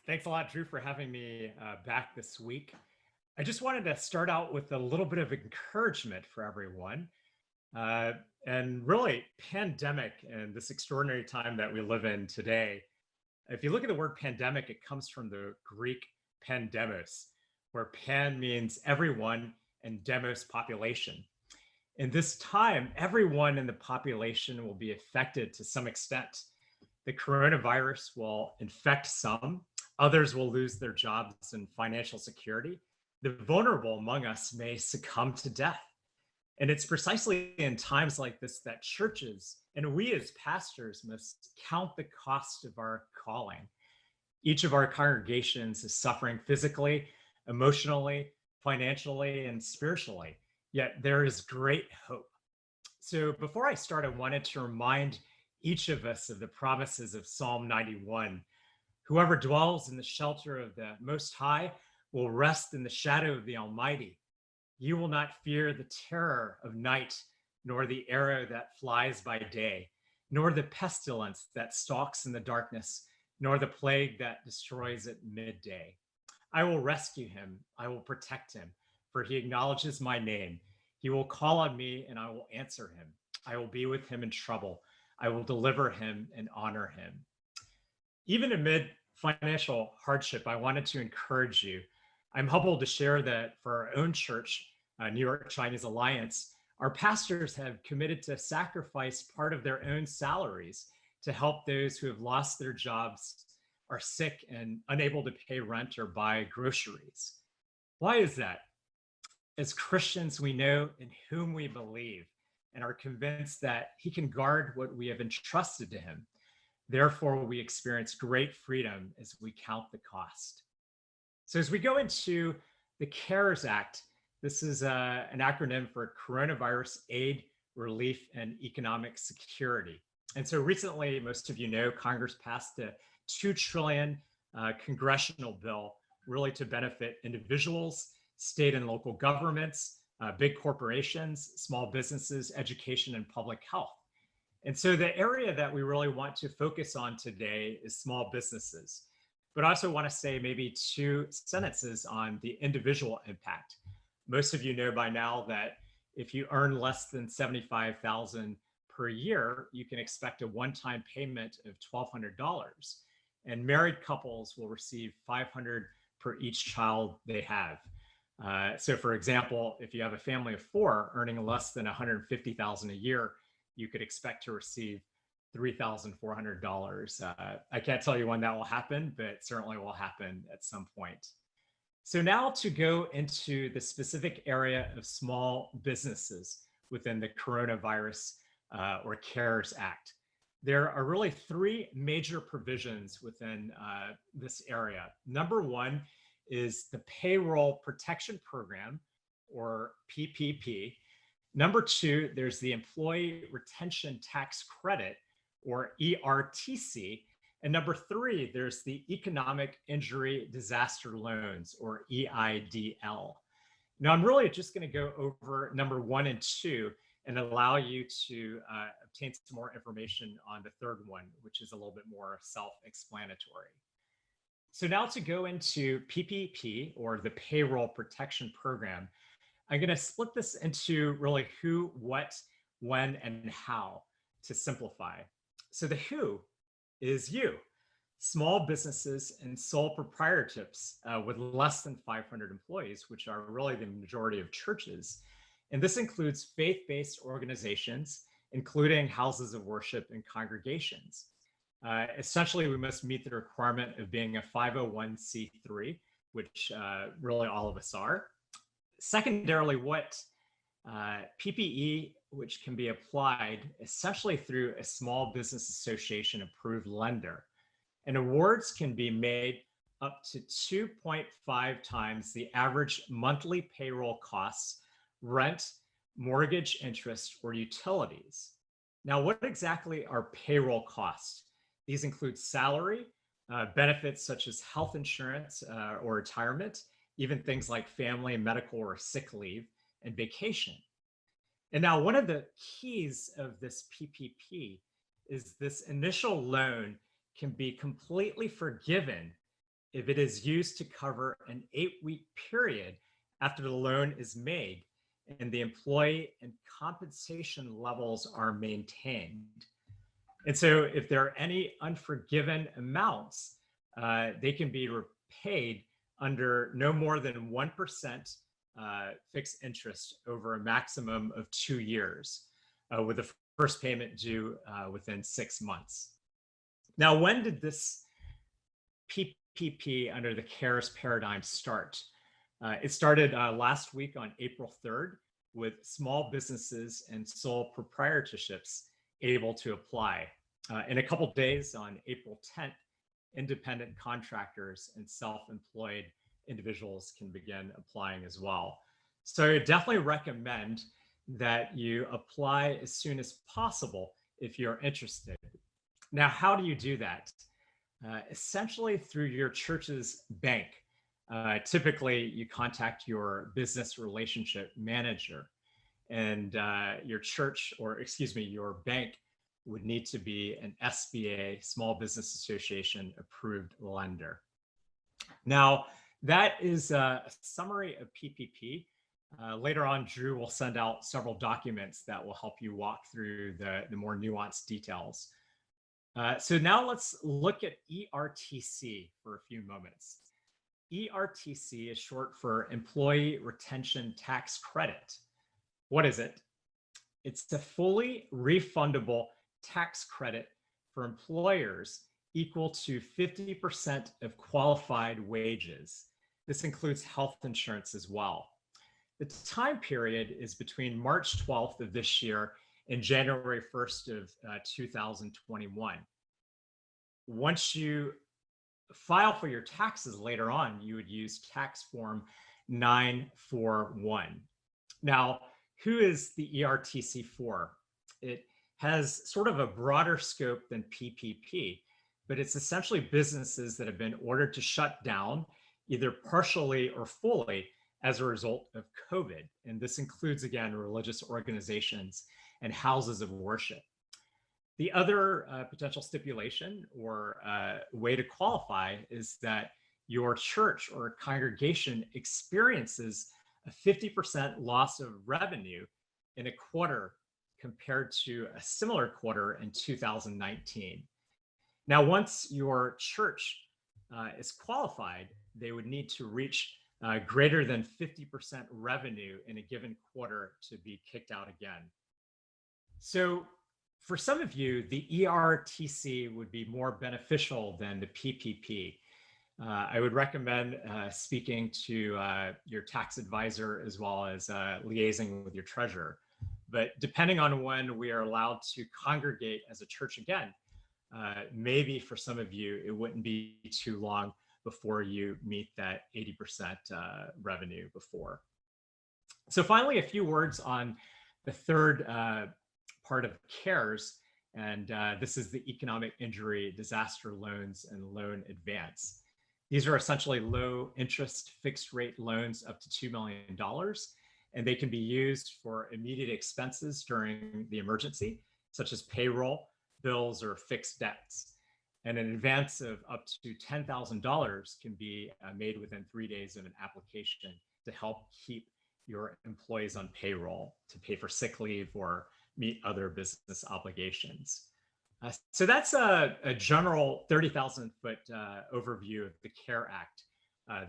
Thanks a lot, Drew, for having me back this week. I just wanted to start out with a little bit of encouragement for everyone. Uh, and really, pandemic and this extraordinary time that we live in today. If you look at the word pandemic, it comes from the Greek pandemos, where pan means everyone and demos population. In this time, everyone in the population will be affected to some extent. The coronavirus will infect some, others will lose their jobs and financial security. The vulnerable among us may succumb to death. And it's precisely in times like this that churches and we as pastors must count the cost of our calling. Each of our congregations is suffering physically, emotionally, financially, and spiritually, yet there is great hope. So before I start, I wanted to remind each of us of the promises of Psalm 91. Whoever dwells in the shelter of the Most High will rest in the shadow of the Almighty. You will not fear the terror of night, nor the arrow that flies by day, nor the pestilence that stalks in the darkness, nor the plague that destroys at midday. I will rescue him. I will protect him, for he acknowledges my name. He will call on me, and I will answer him. I will be with him in trouble. I will deliver him and honor him. Even amid financial hardship, I wanted to encourage you. I'm humbled to share that for our own church, New York Chinese Alliance, our pastors have committed to sacrifice part of their own salaries to help those who have lost their jobs, are sick, and unable to pay rent or buy groceries. Why is that? As Christians, we know in whom we believe and are convinced that he can guard what we have entrusted to him. Therefore, we experience great freedom as we count the cost. So as we go into the CARES Act, this is an acronym for Coronavirus Aid, Relief, and Economic Security. And so recently, most of you know, Congress passed a $2 trillion congressional bill really to benefit individuals, state and local governments, big corporations, small businesses, education, and public health. And so the area that we really want to focus on today is small businesses. But I also want to say maybe two sentences on the individual impact. Most of you know by now that if you earn less than $75,000 per year, you can expect a one-time payment of $1,200. And married couples will receive $500 per each child they have. So for example, if you have a family of four earning less than $150,000 a year, you could expect to receive $3,400. I can't tell you when that will happen, but it certainly will happen at some point. So now to go into the specific area of small businesses within the coronavirus or CARES Act. There are really three major provisions within this area. Number one is the Payroll Protection Program, or PPP. Number two, there's the Employee Retention Tax Credit, or ERTC. And number three, there's the Economic Injury Disaster Loans, or EIDL. Now, I'm really just going to go over number one and two and allow you to obtain some more information on the third one, which is a little bit more self-explanatory. So now to go into PPP, or the Payroll Protection Program, I'm going to split this into really who, what, when, and how to simplify. So the who is you, small businesses and sole proprietorships with less than 500 employees, which are really the majority of churches. And this includes faith-based organizations, including houses of worship and congregations. Essentially, we must meet the requirement of being a 501c3, which really all of us are. Secondarily, what PPE, which can be applied essentially through a small business association approved lender. And awards can be made up to 2.5 times the average monthly payroll costs, rent, mortgage interest, or utilities. Now, what exactly are payroll costs? These include salary, benefits such as health insurance or retirement, even things like family, medical, or sick leave, and vacation. And now one of the keys of this PPP is this initial loan can be completely forgiven if it is used to cover an 8-week period after the loan is made and the employee and compensation levels are maintained. And so if there are any unforgiven amounts, they can be repaid under no more than 1% fixed interest over a maximum of 2 years, with the first payment due within 6 months. Now, when did this PPP under the CARES paradigm start? It started last week on April 3rd, with small businesses and sole proprietorships able to apply. In a couple days on April 10th, independent contractors and self-employed individuals can begin applying as well. So I definitely recommend that you apply as soon as possible if you're interested. Now, how do you do that? Essentially through your church's bank. Typically, you contact your business relationship manager, and your church, or excuse me, your bank would need to be an SBA, Small Business Association approved lender. Now, that is a summary of PPP. Later on, Drew will send out several documents that will help you walk through the more nuanced details. So now let's look at ERTC for a few moments. ERTC is short for Employee Retention Tax Credit. What is it? It's a fully refundable tax credit for employers equal to 50% of qualified wages. This includes health insurance as well. The time period is between March 12th of this year and January 1st of 2021. Once you file for your taxes later on, you would use tax form 941. Now, who is the ERTC for? It has sort of a broader scope than PPP, but it's essentially businesses that have been ordered to shut down either partially or fully as a result of COVID. And this includes, again, religious organizations and houses of worship. The other potential stipulation or way to qualify is that your church or congregation experiences a 50% loss of revenue in a quarter compared to a similar quarter in 2019. Now, once your church is qualified, they would need to reach greater than 50% revenue in a given quarter to be kicked out again. So for some of you, the ERTC would be more beneficial than the PPP. I would recommend speaking to your tax advisor as well as liaising with your treasurer. But depending on when we are allowed to congregate as a church again, maybe for some of you, it wouldn't be too long before you meet that 80% revenue before. So finally, a few words on the third part of CARES, and this is the Economic Injury Disaster Loans and Loan Advance. These are essentially low interest fixed rate loans up to $2 million, and they can be used for immediate expenses during the emergency, such as payroll, bills, or fixed debts. And an advance of up to $10,000 can be made within 3 days of an application to help keep your employees on payroll, to pay for sick leave or meet other business obligations. So that's a general 30,000-foot overview of the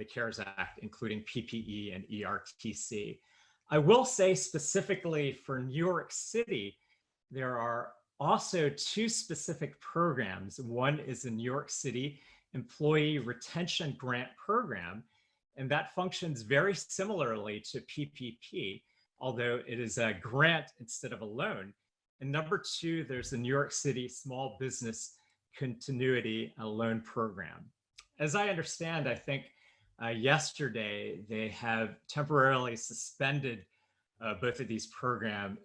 CARES Act, including PPE and ERTC. I will say specifically for New York City, there are also two specific programs. One is the New York City Employee Retention Grant Program, and that functions very similarly to PPP, although it is a grant instead of a loan. And number two, there's the New York City Small Business Continuity Loan Program. As I understand, I think yesterday they have temporarily suspended both of these programs,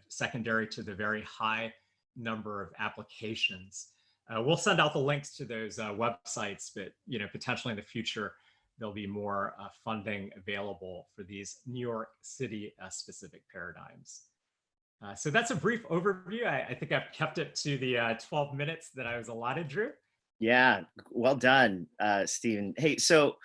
secondary to the very high number of applications. We'll send out the links to those websites, but potentially in the future, there'll be more funding available for these New York City specific paradigms. So that's a brief overview. I think I've kept it to the 12 minutes that I was allotted, Drew. Yeah, well done, Stephen. Hey, so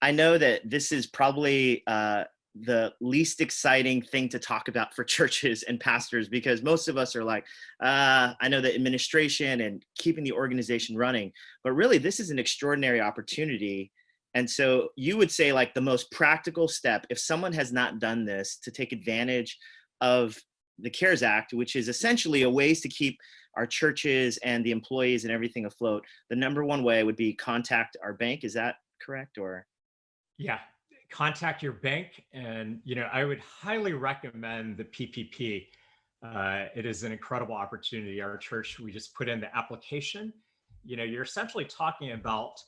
I know that this is probably the least exciting thing to talk about for churches and pastors, because most of us are like, I know the administration and keeping the organization running, but really this is an extraordinary opportunity. And so you would say, like, the most practical step, if someone has not done this, to take advantage of the CARES Act, which is essentially a ways to keep our churches and the employees and everything afloat, the number one way would be contact our bank. Is that correct? Or Yeah, contact your bank, and I would highly recommend the PPP. It is an incredible opportunity. Our church, we just put in the application. You're essentially talking about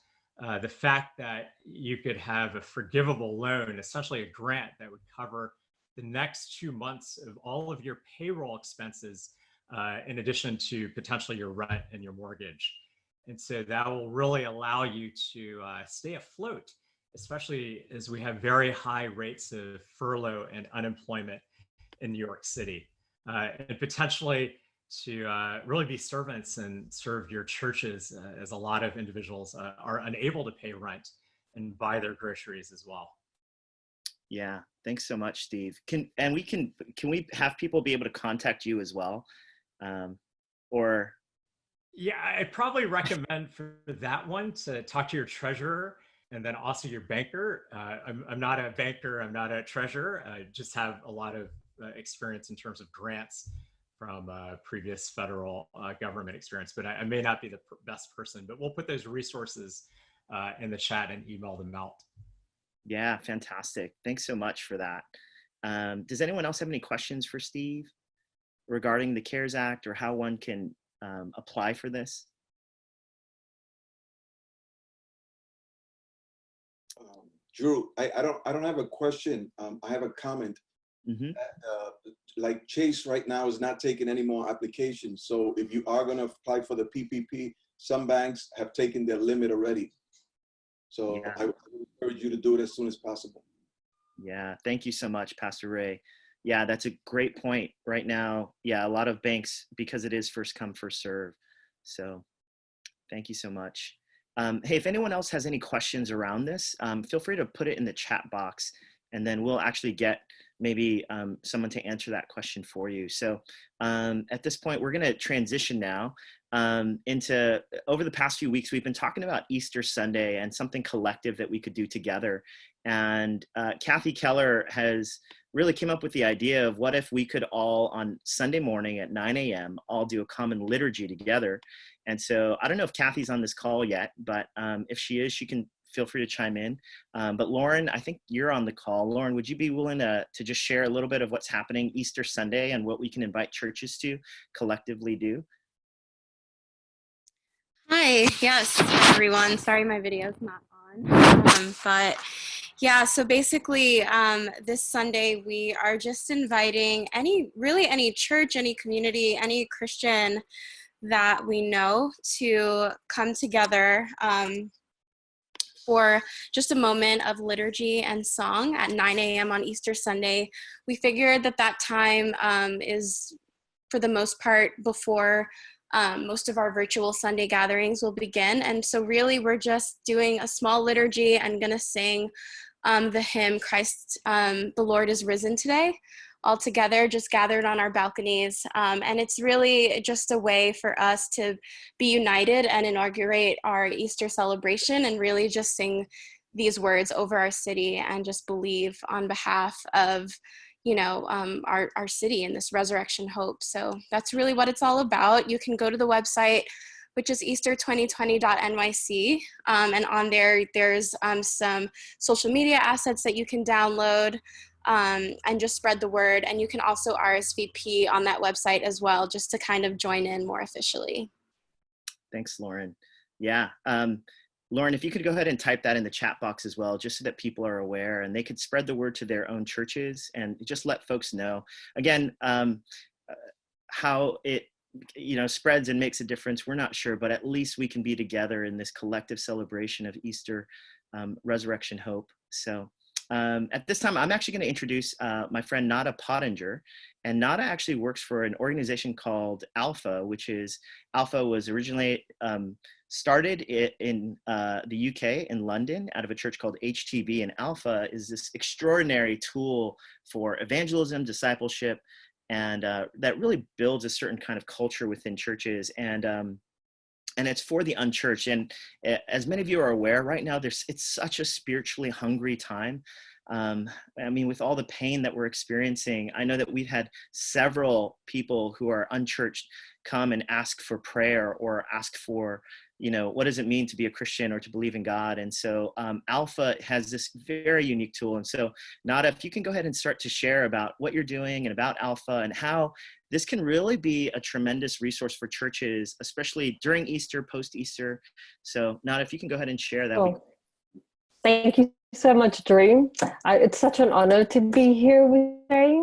the fact that you could have a forgivable loan, essentially a grant that would cover the next 2 months of all of your payroll expenses, in addition to potentially your rent and your mortgage. And so that will really allow you to stay afloat, especially as we have very high rates of furlough and unemployment in New York City, and potentially to really be servants and serve your churches, as a lot of individuals are unable to pay rent and buy their groceries as well. yeah, thanks so much, Steve. Can we have people be able to contact you as well? Or Yeah, I'd probably recommend for that one to talk to your treasurer and then also your banker. I'm not a banker, I'm not a treasurer. I just have a lot of experience in terms of grants from previous federal government experience, but I may not be the best person, but we'll put those resources in the chat and email them out. yeah, fantastic. Thanks so much for that. Does anyone else have any questions for Steve regarding the CARES Act or how one can apply for this? Drew, I don't have a question. I have a comment. Mm-hmm. Like Chase right now is not taking any more applications. So if you are going to apply for the PPP, some banks have taken their limit already. So Yeah. I would encourage you to do it as soon as possible. Yeah, thank you so much, Pastor Ray. Yeah, that's a great point. Right now, yeah, a lot of banks, because it is first come, first serve. So thank you so much. Hey, if anyone else has any questions around this, feel free to put it in the chat box, and then we'll actually get maybe someone to answer that question for you. So at this point, we're going to transition now into, over the past few weeks, we've been talking about Easter Sunday and something collective that we could do together. And Kathy Keller has really came up with the idea of, what if we could all on Sunday morning at 9 a.m. all do a common liturgy together. And so I don't know if Kathy's on this call yet, but if she is, she can feel free to chime in. But Lauren, I think you're on the call. Lauren, would you be willing to just share a little bit of what's happening Easter Sunday and what we can invite churches to collectively do? Hi, yes, everyone. Sorry my video's not on. But yeah, so basically this Sunday we are just inviting any church, any community, any Christian that we know to come together for just a moment of liturgy and song at 9 a.m. on Easter Sunday. We figured that time is, for the most part, before most of our virtual Sunday gatherings will begin. And so really we're just doing a small liturgy and gonna sing the hymn, Christ the Lord is Risen Today, all together, just gathered on our balconies. And it's really just a way for us to be united and inaugurate our Easter celebration and really just sing these words over our city and just believe on behalf of our city and this resurrection hope. So that's really what it's all about. You can go to the website, which is easter2020.nyc. And on there's some social media assets that you can download and just spread the word. And you can also RSVP on that website as well, just to kind of join in more officially. Thanks, Lauren. Yeah. Lauren, if you could go ahead and type that in the chat box as well, just so that people are aware and they could spread the word to their own churches and just let folks know. Again, how it spreads and makes a difference, we're not sure, but at least we can be together in this collective celebration of Easter resurrection hope. So At this time, I'm actually going to introduce my friend Nada Pottinger. And Nada actually works for an organization called Alpha, Alpha was originally started in the UK in London out of a church called HTB. And Alpha is this extraordinary tool for evangelism, discipleship, and that really builds a certain kind of culture within churches. And it's for the unchurched. And as many of you are aware, right now, it's such a spiritually hungry time. I mean, with all the pain that we're experiencing, I know that we've had several people who are unchurched come and ask for prayer or ask for, what does it mean to be a Christian or to believe in God? And so Alpha has this very unique tool. And so Nada, if you can go ahead and start to share about what you're doing and about Alpha and how this can really be a tremendous resource for churches, especially during Easter, post-Easter. So Nada, if you can go ahead and share that. Thank you so much, Drew. It's such an honor to be here with you today.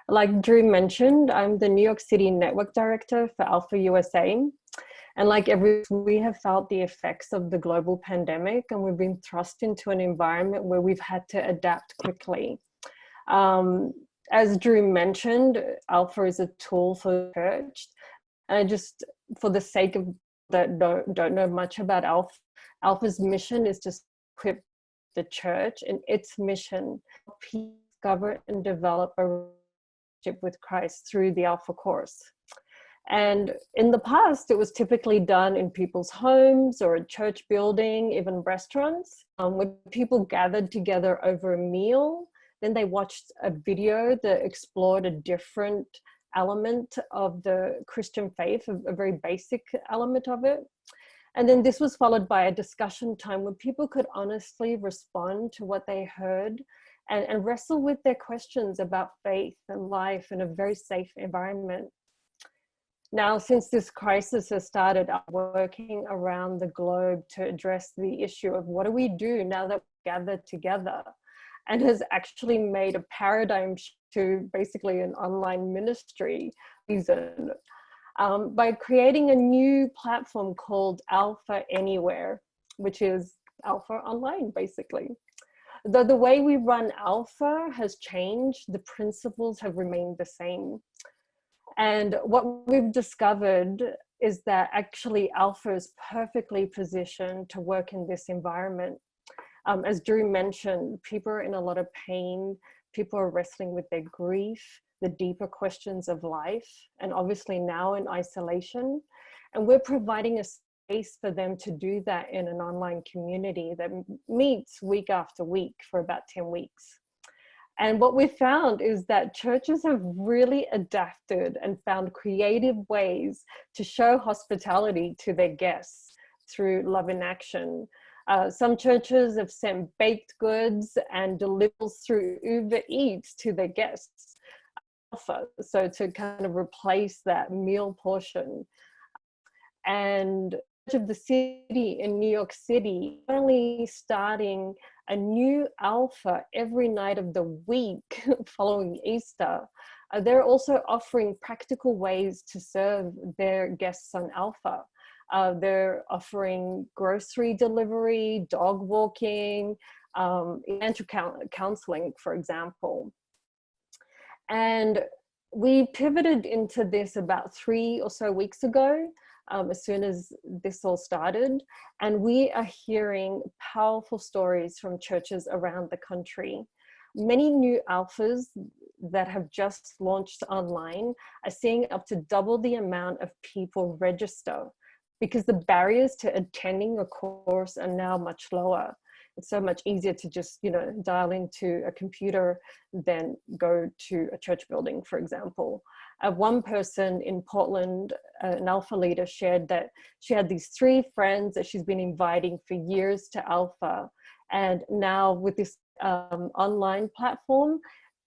Like Drew mentioned, I'm the New York City Network Director for Alpha USA. And like we have felt the effects of the global pandemic, and we've been thrust into an environment where we've had to adapt quickly. As Drew mentioned, Alpha is a tool for the church. And just for the sake of that don't know much about Alpha, Alpha's mission is to equip the church in its mission to discover and develop a relationship with Christ through the Alpha course. And in the past, it was typically done in people's homes or a church building, even restaurants, when people gathered together over a meal. Then they watched a video that explored a different element of the Christian faith, a very basic element of it. And then this was followed by a discussion time where people could honestly respond to what they heard and wrestle with their questions about faith and life in a very safe environment. Now, since this crisis has started, I'm working around the globe to address the issue of what do we do now that we're gathered together, and has actually made a paradigm shift to basically an online ministry season by creating a new platform called Alpha Anywhere, which is Alpha Online, basically. Though the way we run Alpha has changed, the principles have remained the same. And what we've discovered is that actually Alpha is perfectly positioned to work in this environment. As Drew mentioned, people are in a lot of pain. People are wrestling with their grief, the deeper questions of life, and obviously now in isolation. And we're providing a space for them to do that in an online community that meets week after week for about 10 weeks. And what we found is that churches have really adapted and found creative ways to show hospitality to their guests through love in action. Some churches have sent baked goods and delivers through Uber Eats to their guests. So to kind of replace that meal portion. And of the city in New York City, only starting a new Alpha every night of the week following Easter. They're also offering practical ways to serve their guests on Alpha. They're offering grocery delivery, dog walking, counseling, for example. And we pivoted into this about 3 or so weeks ago, as soon as this all started. And we are hearing powerful stories from churches around the country. Many new Alphas that have just launched online are seeing up to double the amount of people register, because the barriers to attending a course are now much lower. It's so much easier to just, dial into a computer than go to a church building, for example. One person in Portland, an Alpha leader, shared that she had these 3 friends that she's been inviting for years to Alpha. And now with this online platform,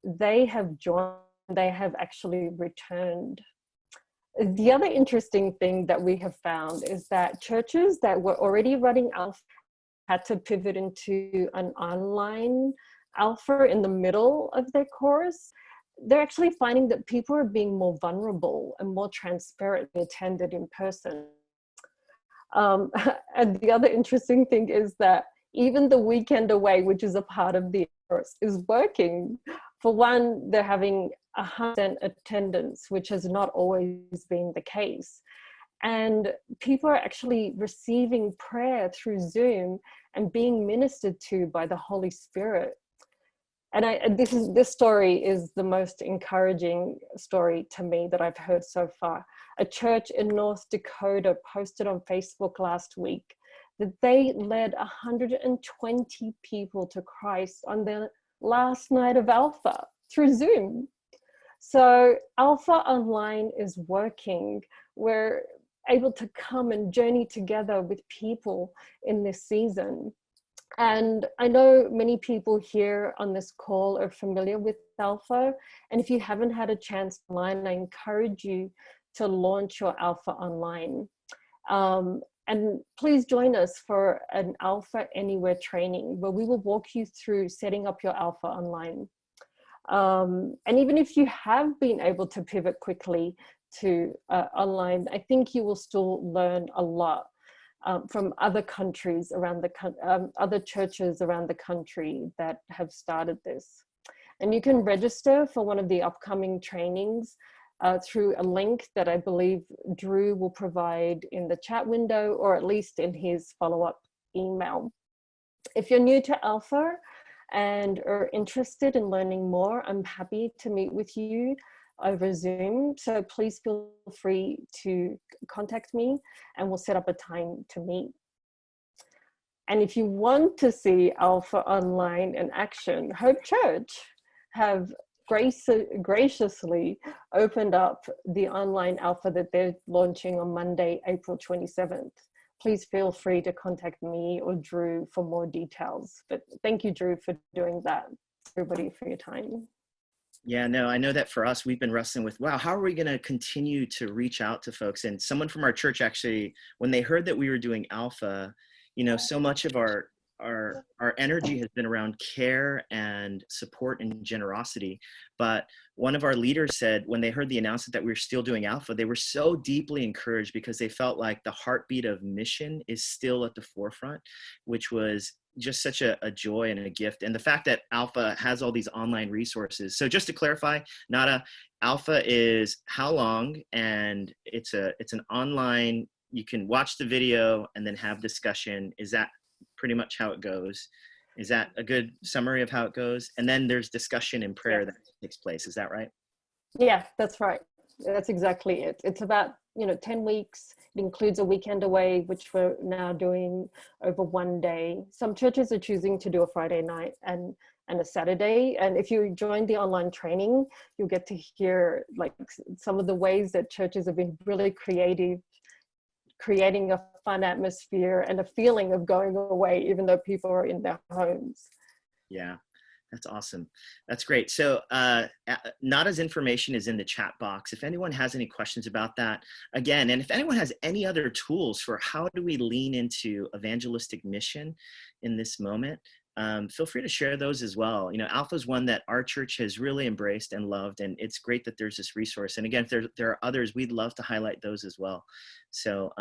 they have joined, they have actually returned. The other interesting thing that we have found is that churches that were already running Alpha had to pivot into an online Alpha in the middle of their course. They're actually finding that people are being more vulnerable and more transparent than attended in person. And the other interesting thing is that even the weekend away, which is a part of the is working. For one, they're having 100% attendance, which has not always been the case. And people are actually receiving prayer through Zoom and being ministered to by the Holy Spirit. And this story is the most encouraging story to me that I've heard so far. A church in North Dakota posted on Facebook last week that they led 120 people to Christ on their last night of Alpha through Zoom. So Alpha Online is working. We're able to come and journey together with people in this season. And I know many people here on this call are familiar with Alpha. And if you haven't had a chance online, I encourage you to launch your Alpha Online. And please join us for an Alpha Anywhere training where we will walk you through setting up your Alpha Online. And even if you have been able to pivot quickly to online, I think you will still learn a lot from other countries around other churches around the country that have started this. And you can register for one of the upcoming trainings through a link that I believe Drew will provide in the chat window, or at least in his follow-up email. If you're new to Alpha and are interested in learning more, I'm happy to meet with you over Zoom. So please feel free to contact me and we'll set up a time to meet. And if you want to see Alpha Online in action, Hope Church have graciously opened up the online Alpha that they're launching on Monday, April 27th. Please feel free to contact me or Drew for more details. But thank you, Drew, for doing that. Everybody for your time. Yeah, no, I know that for us, we've been wrestling with, wow, how are we going to continue to reach out to folks? And someone from our church actually, when they heard that we were doing Alpha, you know, so much of our energy has been around care and support and generosity. But one of our leaders said when they heard the announcement that we were still doing Alpha, they were so deeply encouraged because they felt like the heartbeat of mission is still at the forefront, which was just such a joy and a gift. And the fact that Alpha has all these online resources. So just to clarify, Nada, Alpha is how long? And it's an online, you can watch the video and then have discussion. Is that pretty much how it goes? Is that a good summary of how it goes? And then there's discussion and prayer that takes place. Is that right? Yeah, that's right. That's exactly it. It's about, 10 weeks. It includes a weekend away, which we're now doing over one day. Some churches are choosing to do a Friday night and a Saturday. And if you join the online training, you'll get to hear like some of the ways that churches have been really creative, creating a fun atmosphere and a feeling of going away, even though people are in their homes. Yeah, that's awesome. That's great. So Nada's information is in the chat box. If anyone has any questions about that, again, and if anyone has any other tools for how do we lean into evangelistic mission in this moment, feel free to share those as well. Alpha is one that our church has really embraced and loved, and it's great that there's this resource. And again, if there are others, we'd love to highlight those as well. So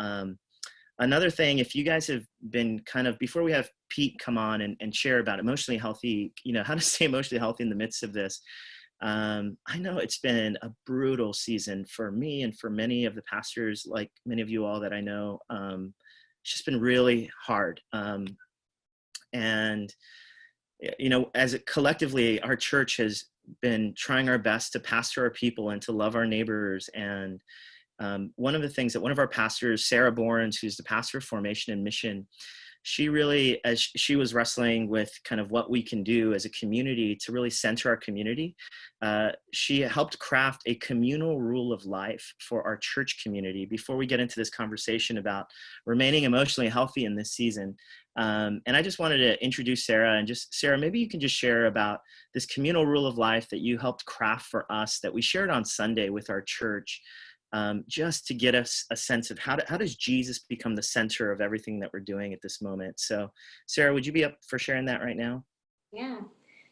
another thing, if you guys have been before we have Pete come on and share about emotionally healthy, how to stay emotionally healthy in the midst of this. I know it's been a brutal season for me and for many of the pastors, like many of you all that I know. It's just been really hard. And, as collectively, our church has been trying our best to pastor our people and to love our neighbors. And one of the things that one of our pastors, Sarah Bourns, who's the pastor of Formation and Mission, she really, as she was wrestling with kind of what we can do as a community to really center our community, she helped craft a communal rule of life for our church community before we get into this conversation about remaining emotionally healthy in this season. And I just wanted to introduce Sarah, and Sarah, maybe you can just share about this communal rule of life that you helped craft for us that we shared on Sunday with our church. Just to get us a sense of how does Jesus become the center of everything that we're doing at this moment. So Sarah, would you be up for sharing that right now? Yeah.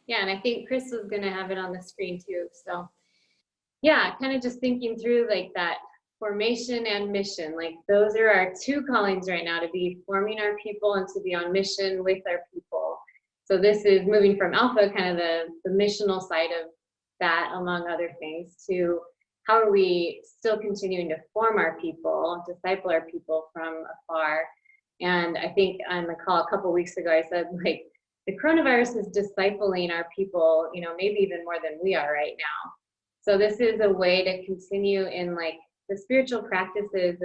And I think Chris was going to have it on the screen too. So yeah, kind of just thinking through like that formation and mission, like those are our two callings right now, to be forming our people and to be on mission with our people. So this is moving from Alpha, kind of the missional side of that, among other things, to how are we still continuing to form our people, disciple our people from afar. And I think on the call a couple weeks ago, I said, like, the coronavirus is discipling our people, maybe even more than we are right now. So this is a way to continue in like the spiritual practices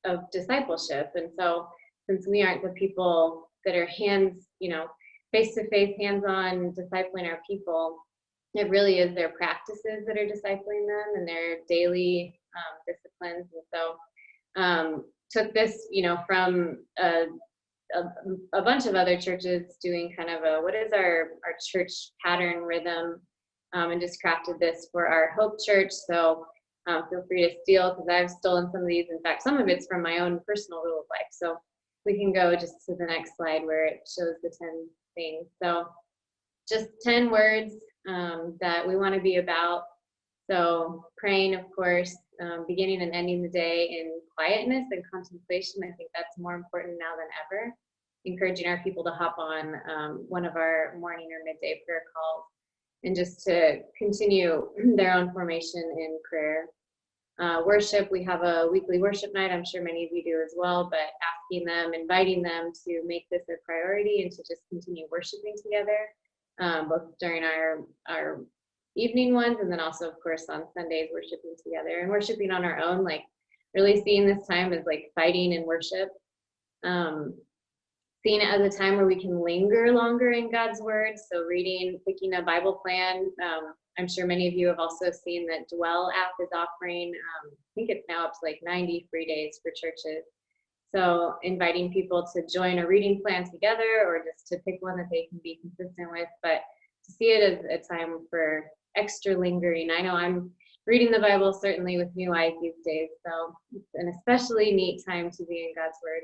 of discipleship. And so since we aren't the people that are face-to-face, hands-on discipling our people, it really is their practices that are discipling them and their daily disciplines. And so took this, from a bunch of other churches doing kind of what is our church pattern rhythm, and just crafted this for our Hope Church. So feel free to steal, because I've stolen some of these. In fact, some of it's from my own personal rule of life. So we can go just to the next slide where it shows the 10 things. So just 10 words that we want to be about. So praying, of course, beginning and ending the day in quietness and contemplation. I think that's more important now than ever. Encouraging our people to hop on one of our morning or midday prayer calls, and just to continue their own formation in prayer. Worship, we have a weekly worship night. I'm sure many of you do as well, but inviting them to make this a priority and to just continue worshiping together, both during our evening ones, and then also, of course, on Sundays, worshiping together and worshiping on our own, like really seeing this time as like fighting in worship. Seeing it as a time where we can linger longer in God's word. So reading, picking a Bible plan. I'm sure many of you have also seen that Dwell app is offering, I think it's now up to like 90 free days for churches. So inviting people to join a reading plan together, or just to pick one that they can be consistent with, but to see it as a time for extra lingering. I know I'm reading the Bible certainly with new eyes these days, so it's an especially neat time to be in God's word.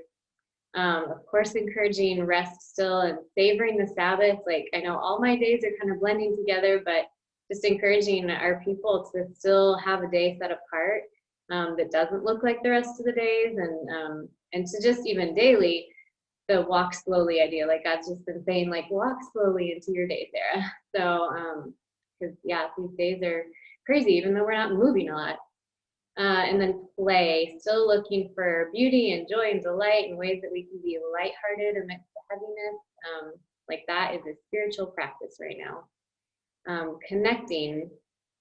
Of course, encouraging rest still and savoring the Sabbath. Like, I know all my days are kind of blending together, but just encouraging our people to still have a day set apart that doesn't look like the rest of the days, and to just even daily, the walk slowly idea. Like God's just been saying, like, walk slowly into your day, Sarah. So, because these days are crazy, even though we're not moving a lot. And then play, still looking for beauty and joy and delight and ways that we can be lighthearted amidst the heaviness. Like that is a spiritual practice right now. Connecting,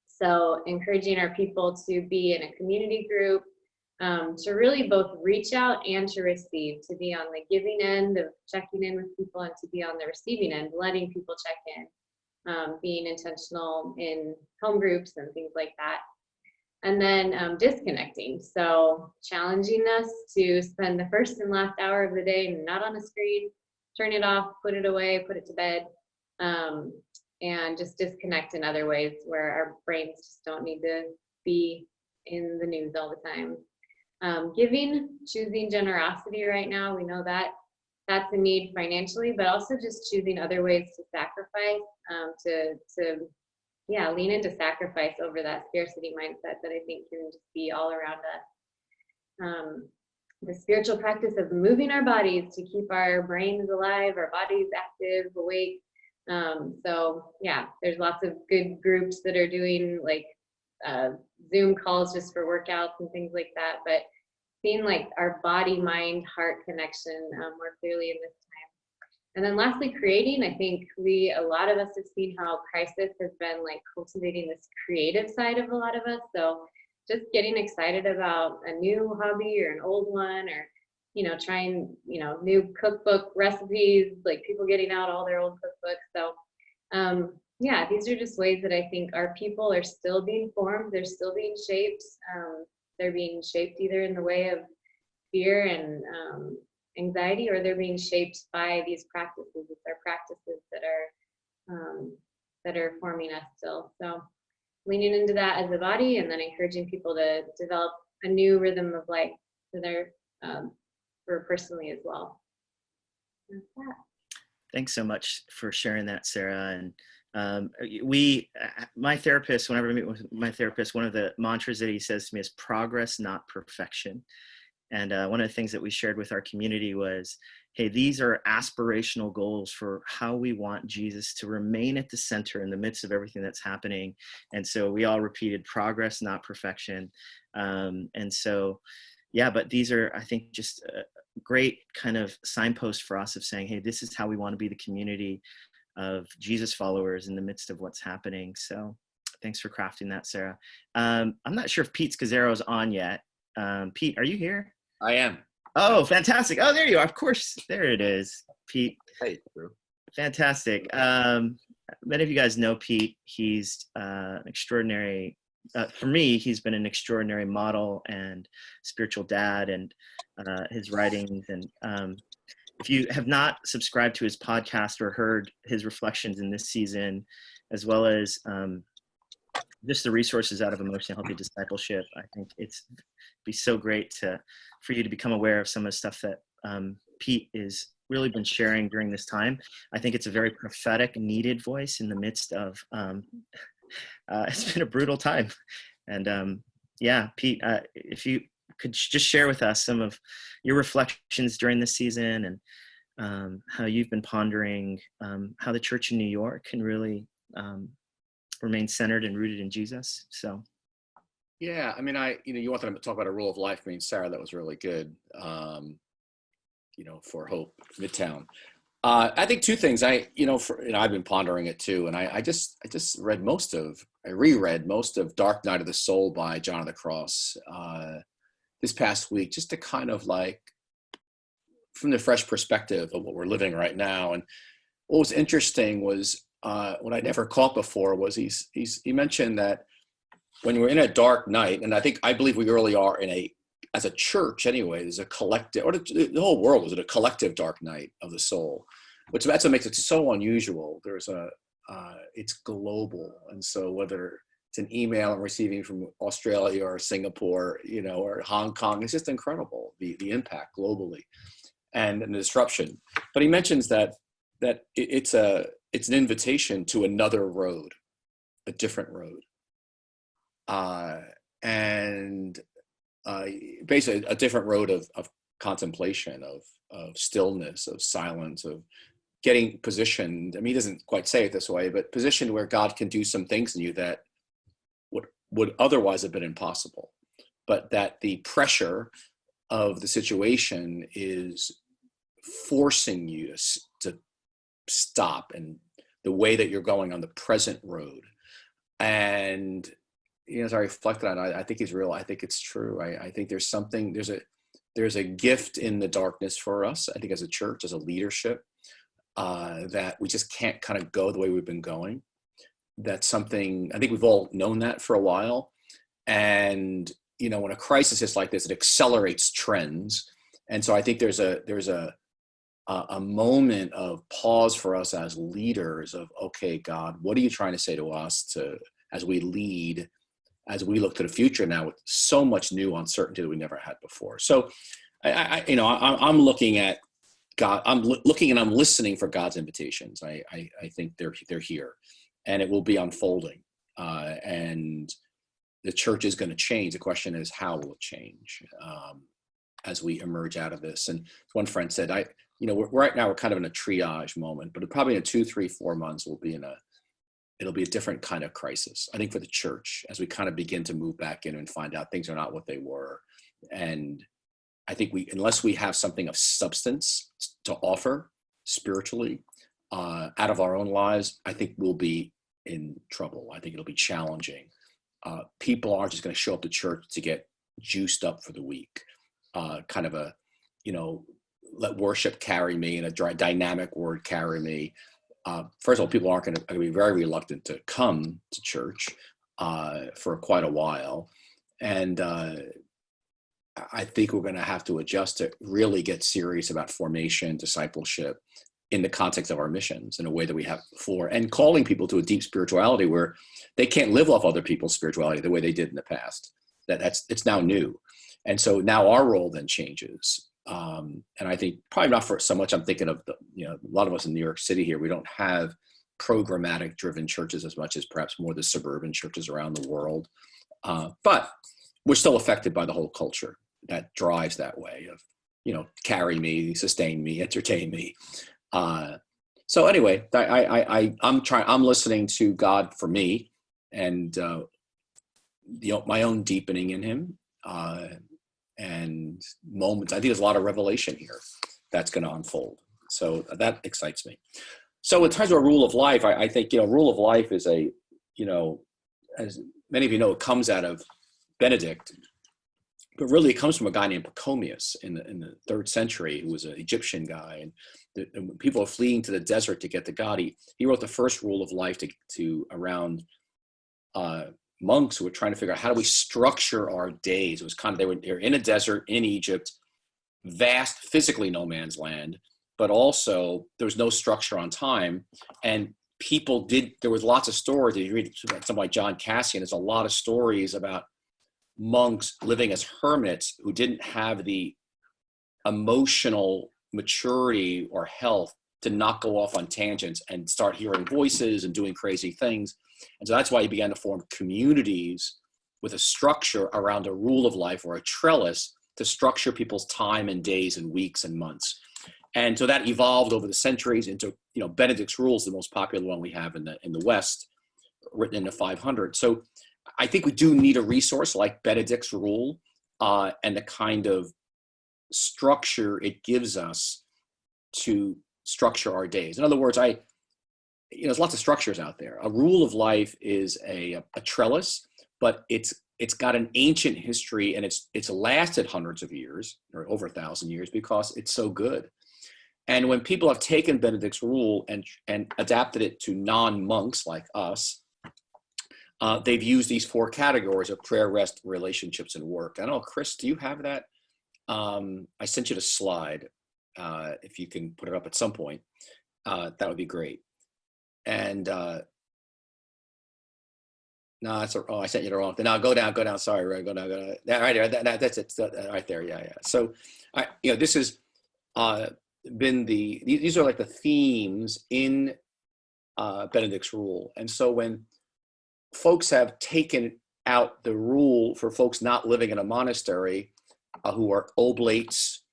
so encouraging our people to be in a community group, to really both reach out and to receive, to be on the giving end of checking in with people, and to be on the receiving end, letting people check in, being intentional in home groups and things like that. And then disconnecting, so challenging us to spend the first and last hour of the day not on a screen, turn it off, put it away, put it to bed, and just disconnect in other ways where our brains just don't need to be in the news all the time. Giving, choosing generosity right now, we know that that's a need financially, but also just choosing other ways to sacrifice, to lean into sacrifice over that scarcity mindset that I think can just be all around us. The spiritual practice of moving our bodies to keep our brains alive, our bodies active, awake. There's lots of good groups that are doing like Zoom calls just for workouts and things like that, but seeing like our body, mind, heart connection more clearly in this time. And then lastly, creating. I think a lot of us have seen how crisis has been like cultivating this creative side of a lot of us. So just getting excited about a new hobby or an old one, or, trying, new cookbook recipes, like people getting out all their old cookbooks. So these are just ways that I think our people are still being formed. They're still being shaped. They're being shaped either in the way of fear and anxiety, or they're being shaped by these practices. It's our practices that are forming us still. So leaning into that as a body, and then encouraging people to develop a new rhythm of life for personally as well. That's that. Thanks so much for sharing that, Sarah. And my therapist, whenever I meet with my therapist, one of the mantras that he says to me is progress, not perfection. And one of the things that we shared with our community was, hey, these are aspirational goals for how we want Jesus to remain at the center in the midst of everything that's happening. And so we all repeated progress, not perfection. And so, yeah, but these are, I think, just a great kind of signpost for us of saying, hey, this is how we want to be the community of Jesus followers in the midst of what's happening. So thanks for crafting that, Sarah. I'm not sure if Pete Scazzero is on yet. Pete, are you here? I am. Oh, fantastic. Oh, there you are. Of course. There it is. Pete. Hey, Drew. Fantastic. Many of you guys know Pete. He's an extraordinary, for me, he's been an extraordinary model and spiritual dad, and his writings. And if you have not subscribed to his podcast or heard his reflections in this season, as well as just the resources out of Emotionally Healthy Discipleship, I think it's be so great for you to become aware of some of the stuff that Pete is really been sharing during this time. I think it's a very prophetic, needed voice in the midst of, it's been a brutal time. And yeah, Pete, if you could just share with us some of your reflections during this season, and how you've been pondering how the church in New York can really remain centered and rooted in Jesus. So. Yeah, I mean, you wanted to talk about a rule of life. I mean, Sarah, that was really good. For Hope Midtown. I think two things. I've been pondering it too, and I reread most of Dark Night of the Soul by John of the Cross this past week, just to kind of like, from the fresh perspective of what we're living right now. And what was interesting was what I never caught before was he mentioned that when we're in a dark night, and I believe we really are as a church anyway, there's a collective, or the whole world is in a collective dark night of the soul, that's what makes it so unusual. It's global. And so whether it's an email I'm receiving from Australia or Singapore, or Hong Kong, it's just incredible, the impact globally and the disruption. But he mentions that it's an invitation to another road, a different road. Basically a different road of contemplation, of stillness, of silence, of getting positioned. I mean, he doesn't quite say it this way, but positioned where God can do some things in you that would otherwise have been impossible, but that the pressure of the situation is forcing you to stop, and the way that you're going on the present road. And as I reflected on it, I think he's real. I think it's true. I think there's a gift in the darkness for us, I think, as a church, as a leadership, that we just can't kind of go the way we've been going. That's something, I think we've all known that for a while. And, when a crisis is like this, it accelerates trends. And so I think there's a moment of pause for us as leaders of, okay, God, what are you trying to say to us as we lead, as we look to the future now with so much new uncertainty that we never had before. So I'm looking at God, I'm looking and I'm listening for God's invitations. I think they're here, and it will be unfolding. And the church is going to change. The question is, how will it change as we emerge out of this? And one friend said, right now we're kind of in a triage moment, but probably in 2, 3, 4 months it'll be a different kind of crisis, I think, for the church, as we kind of begin to move back in and find out things are not what they were. And I think unless we have something of substance to offer spiritually out of our own lives, I think we'll be in trouble. I think it'll be challenging. People aren't just going to show up to church to get juiced up for the week. Kind of let worship carry me, and a dynamic word carry me. First of all, people aren't going to be very reluctant to come to church for quite a while. And I think we're going to have to adjust to really get serious about formation, discipleship in the context of our missions in a way that we have before, and calling people to a deep spirituality where they can't live off other people's spirituality the way they did in the past. It's now new. And so now our role then changes. And I think probably not for so much, I'm thinking of a lot of us in New York City here, we don't have programmatic driven churches as much as perhaps more the suburban churches around the world. But we're still affected by the whole culture that drives that way of carry me, sustain me, entertain me. So anyway, I'm listening to God for me, and my own deepening in Him, and moments. I think there's a lot of revelation here that's going to unfold. So that excites me. So in terms of a rule of life, I think rule of life is as many of you know, it comes out of Benedict, but really it comes from a guy named Pachomius in the 3rd century, who was an Egyptian guy, and when people are fleeing to the desert to get to God, he wrote the first rule of life to around monks who were trying to figure out how do we structure our days. It was kind of they were in a desert in Egypt, vast, physically no man's land, but also there was no structure on time, and there was lots of stories. If you read something like John Cassian, there's a lot of stories about monks living as hermits who didn't have the emotional maturity or health to not go off on tangents and start hearing voices and doing crazy things. And so that's why he began to form communities with a structure around a rule of life or a trellis to structure people's time and days and weeks and months. And so that evolved over the centuries into, Benedict's rule is the most popular one we have in the West, written in the 500. So I think we do need a resource like Benedict's rule and the kind of structure it gives us to structure our days. In other words, there's lots of structures out there. A rule of life is a trellis, but it's got an ancient history, and it's lasted hundreds of years or over 1,000 years because it's so good. And when people have taken Benedict's rule and adapted it to non-monks like us, they've used these 4 categories of prayer, rest, relationships, and work. I don't know, Chris, do you have that? I sent you the slide. If you can put it up at some point, that would be great. And no, I sent you the wrong thing. Now go down. Sorry, Ray, go down. Right there. That's it. Right there. Yeah. So, this has been these are like the themes in Benedict's rule. And so when folks have taken out the rule for folks not living in a monastery, who are oblates,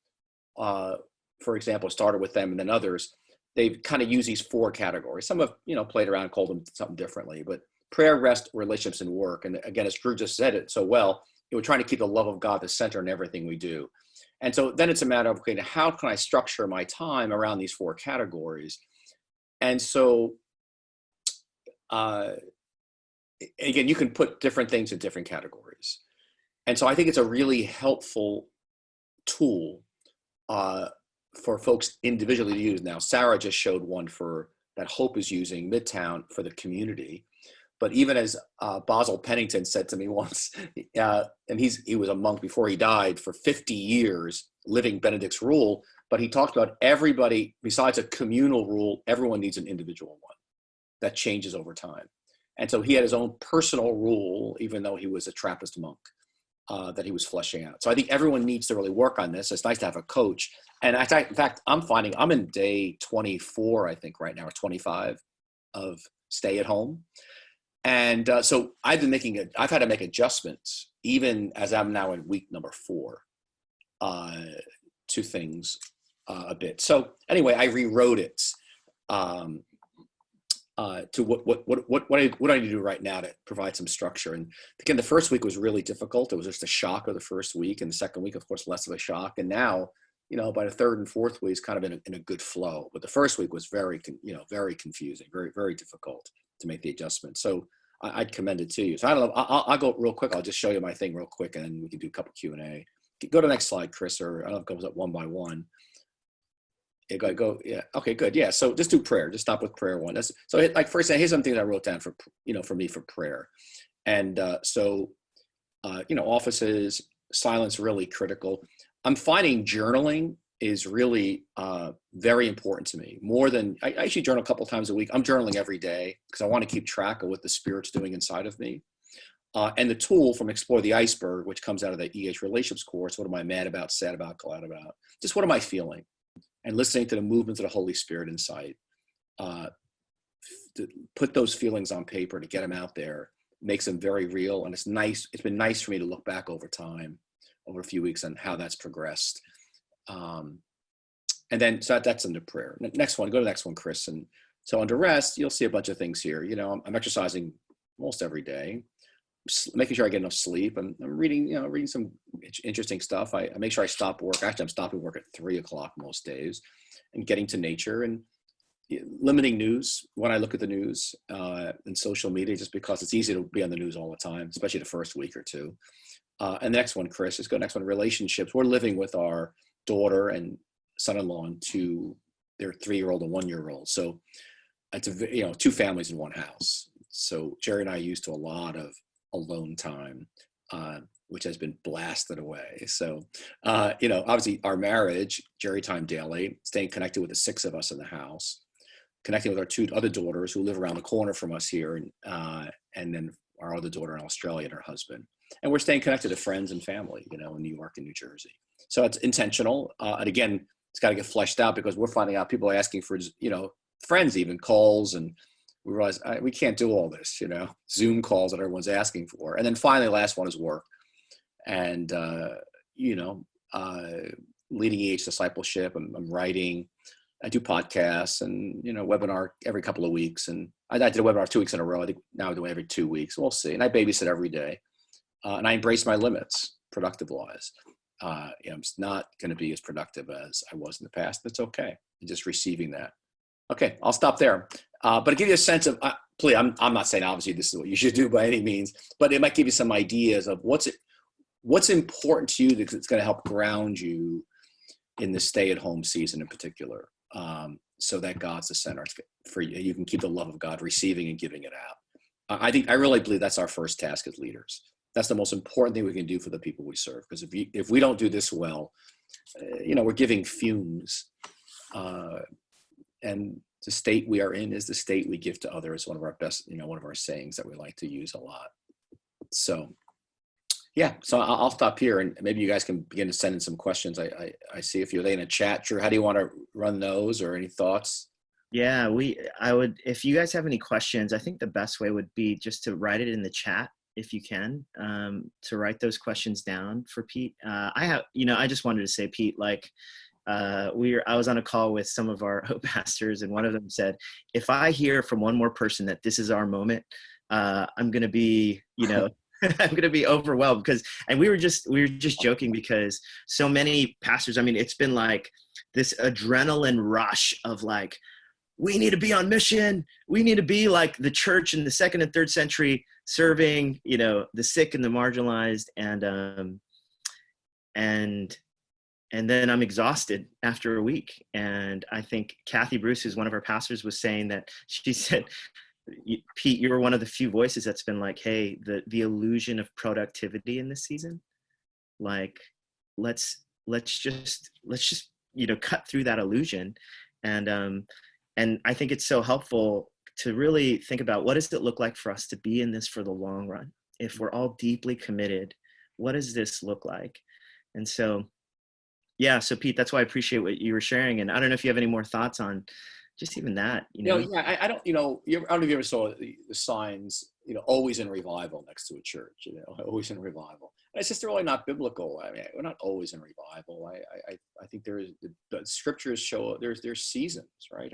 for example, started with them, and then others, they've kind of used these 4 categories. Some have, played around and called them something differently, but prayer, rest, relationships, and work. And again, as Drew just said it so well, we're trying to keep the love of God the center in everything we do. And so then it's a matter of, okay, how can I structure my time around these 4 categories? And so, again, you can put different things in different categories. And so I think it's a really helpful tool for folks individually to use. Now, Sarah just showed one that Hope is using, Midtown, for the community. But even as Basil Pennington said to me once, and he was a monk before he died for 50 years, living Benedict's rule, but he talked about everybody, besides a communal rule, everyone needs an individual one that changes over time. And so he had his own personal rule, even though he was a Trappist monk, that he was fleshing out. So I think everyone needs to really work on this. It's nice to have a coach. And in fact, I'm finding I'm in day 24, I think right now, or 25 of stay at home. And so I've had to make adjustments, even as I'm now in week number 4, to things a bit. So anyway, I rewrote it to what I need to do right now to provide some structure. And again, the first week was really difficult. It was just a shock of the first week, and the second week, of course, less of a shock. And now, by the 3rd and 4th week, it's kind of in a good flow. But the first week was very confusing, very, very difficult to make the adjustment. So I'd commend it to you. So I don't know, I'll go real quick. I'll just show you my thing real quick, and then we can do a couple Q&A. Go to the next slide, Chris, or I don't know if it comes up one by one. Go. Yeah. Okay, good. Yeah. So just do prayer. Just stop with prayer 1. First, here's some things I wrote down for me for prayer. And offices, silence, really critical. I'm finding journaling is really very important to me. More than, I actually journal a couple of times a week. I'm journaling every day because I want to keep track of what the Spirit's doing inside of me. And the tool from Explore the Iceberg, which comes out of the EH Relationships course, what am I mad about, sad about, glad about? Just what am I feeling? And listening to the movements of the Holy Spirit inside. To put those feelings on paper, to get them out there, makes them very real. And it's nice. It's been nice for me to look back over time, over a few weeks, on how that's progressed. And then, so that's under prayer. Next one, go to the next one, Chris. And so under rest, you'll see a bunch of things here. You know, I'm exercising almost every day, making sure I get enough sleep. I'm reading, reading some interesting stuff. I make sure I stop work. Actually, I'm stopping work at 3:00 most days and getting to nature and limiting news when I look at the news and social media, just because it's easy to be on the news all the time, especially the first week or two. And the next one, Chris, let's go next one, relationships. We're living with our daughter and son-in-law and their 3-year-old and 1-year-old. So it's 2 families in one house. So Jerry and I are used to a lot of alone time, which has been blasted away. So, obviously our marriage, Jerry time daily, staying connected with the 6 of us in the house, connecting with our 2 other daughters who live around the corner from us here, and then our other daughter in Australia and her husband. And we're staying connected to friends and family, in New York and New Jersey. So it's intentional. And again, it's got to get fleshed out because we're finding out people are asking for, friends, even calls. And we realize we can't do all this, Zoom calls that everyone's asking for. And then finally, last one is work. And, leading EH discipleship. I'm writing. I do podcasts and, webinar every couple of weeks. And I did a webinar 2 weeks in a row. I think now I do it every 2 weeks. We'll see. And I babysit every day. And I embrace my limits, productive-wise. I'm not going to be as productive as I was in the past. That's okay. I'm just receiving that. Okay, I'll stop there. But to give you a sense of, please, I'm not saying obviously this is what you should do by any means, but it might give you some ideas of what's important to you because it's going to help ground you in the stay-at-home season in particular, so that God's the center for you. You can keep the love of God receiving and giving it out. I really believe that's our first task as leaders. That's the most important thing we can do for the people we serve. Because if we don't do this well, we're giving fumes. And the state we are in is the state we give to others. One of our best, one of our sayings that we like to use a lot. So, yeah. So I'll stop here, and maybe you guys can begin to send in some questions. I see a few in a chat. Drew, how do you want to run those, or any thoughts? Yeah, I would, if you guys have any questions, I think the best way would be just to write it in the chat. If you can, to write those questions down for Pete. I just wanted to say, Pete, I was on a call with some of our Hope pastors, and one of them said, if I hear from one more person that this is our moment, I'm going to be, I'm going to be overwhelmed and we were just joking because so many pastors, it's been like this adrenaline rush of we need to be on mission. We need to be like the church in the 2nd and 3rd century, serving, the sick and the marginalized. And then I'm exhausted after a week. And I think Kathy Bruce, who's one of our pastors, was saying that she said, Pete, you're one of the few voices that's been like, hey, the illusion of productivity in this season, let's just cut through that illusion. And I think it's so helpful to really think about what does it look like for us to be in this for the long run? If we're all deeply committed, what does this look like? And so, yeah, so Pete, that's why I appreciate what you were sharing. And I don't know if you have any more thoughts on just even that, Yeah, I don't, I don't know if you ever saw the signs, always in revival next to a church, always in revival. And it's just really not biblical. We're not always in revival. I think there is, the scriptures show there's seasons, right?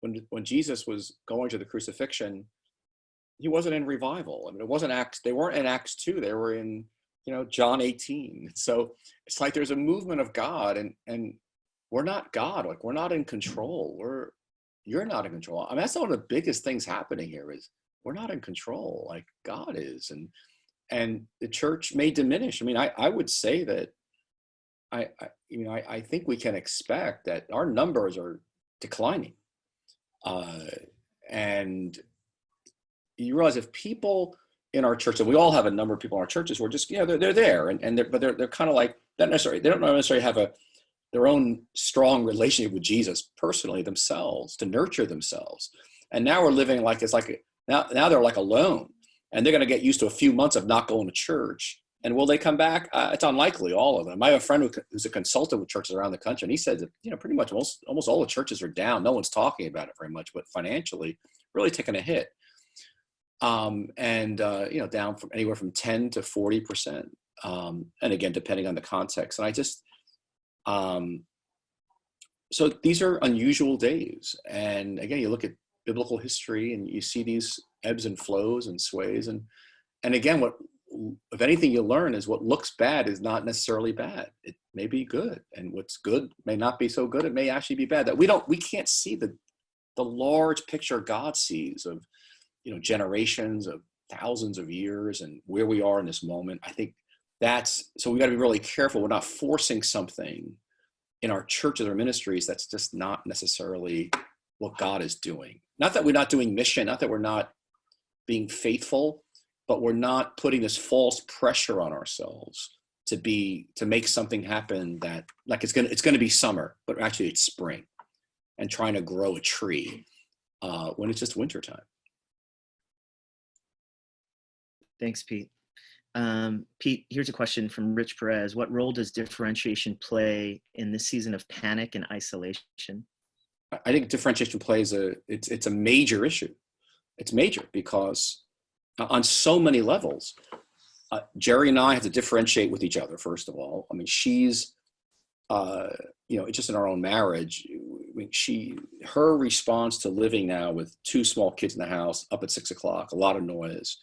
When Jesus was going to the crucifixion, he wasn't in revival. It wasn't they weren't in Acts 2. They were in, John 18. So it's like there's a movement of God, and we're not God. We're not in control. You're not in control. That's one of the biggest things happening here is we're not in control. God is, and the church may diminish. I would say that I think we can expect that our numbers are declining. And you realize if people in our church, and we all have a number of people in our churches who are just, they're there, but they're kind of like, they don't necessarily have their own strong relationship with Jesus personally themselves to nurture themselves. And now we're living now they're alone, and they're going to get used to a few months of not going to church. And will they come back? It's unlikely, all of them. I have a friend who's a consultant with churches around the country, and he said that, pretty much almost all the churches are down. No one's talking about it very much, but financially really taking a hit. Down from anywhere from 10 to 40%. And again, depending on the context. And So these are unusual days. And again, you look at biblical history and you see these ebbs and flows and sways. And again, what, if anything you learn is what looks bad is not necessarily bad. It may be good, and what's good may not be so good. It may actually be bad. That we can't see the large picture God sees of, generations of thousands of years and where we are in this moment. I think so we got to be really careful. We're not forcing something in our churches or ministries that's just not necessarily what God is doing. Not that we're not doing mission, not that we're not being faithful, but we're not putting this false pressure on ourselves to make something happen that, like, it's gonna be summer, but actually it's spring, and trying to grow a tree when it's just wintertime. Thanks, Pete. Pete, here's a question from Rich Perez. What role does differentiation play in this season of panic and isolation? I think differentiation plays it's a major issue. It's major because on so many levels, Jerry and I have to differentiate with each other. First of all, I mean, she's, just in our own marriage, her response to living now with 2 small kids in the house, up at 6 o'clock, a lot of noise,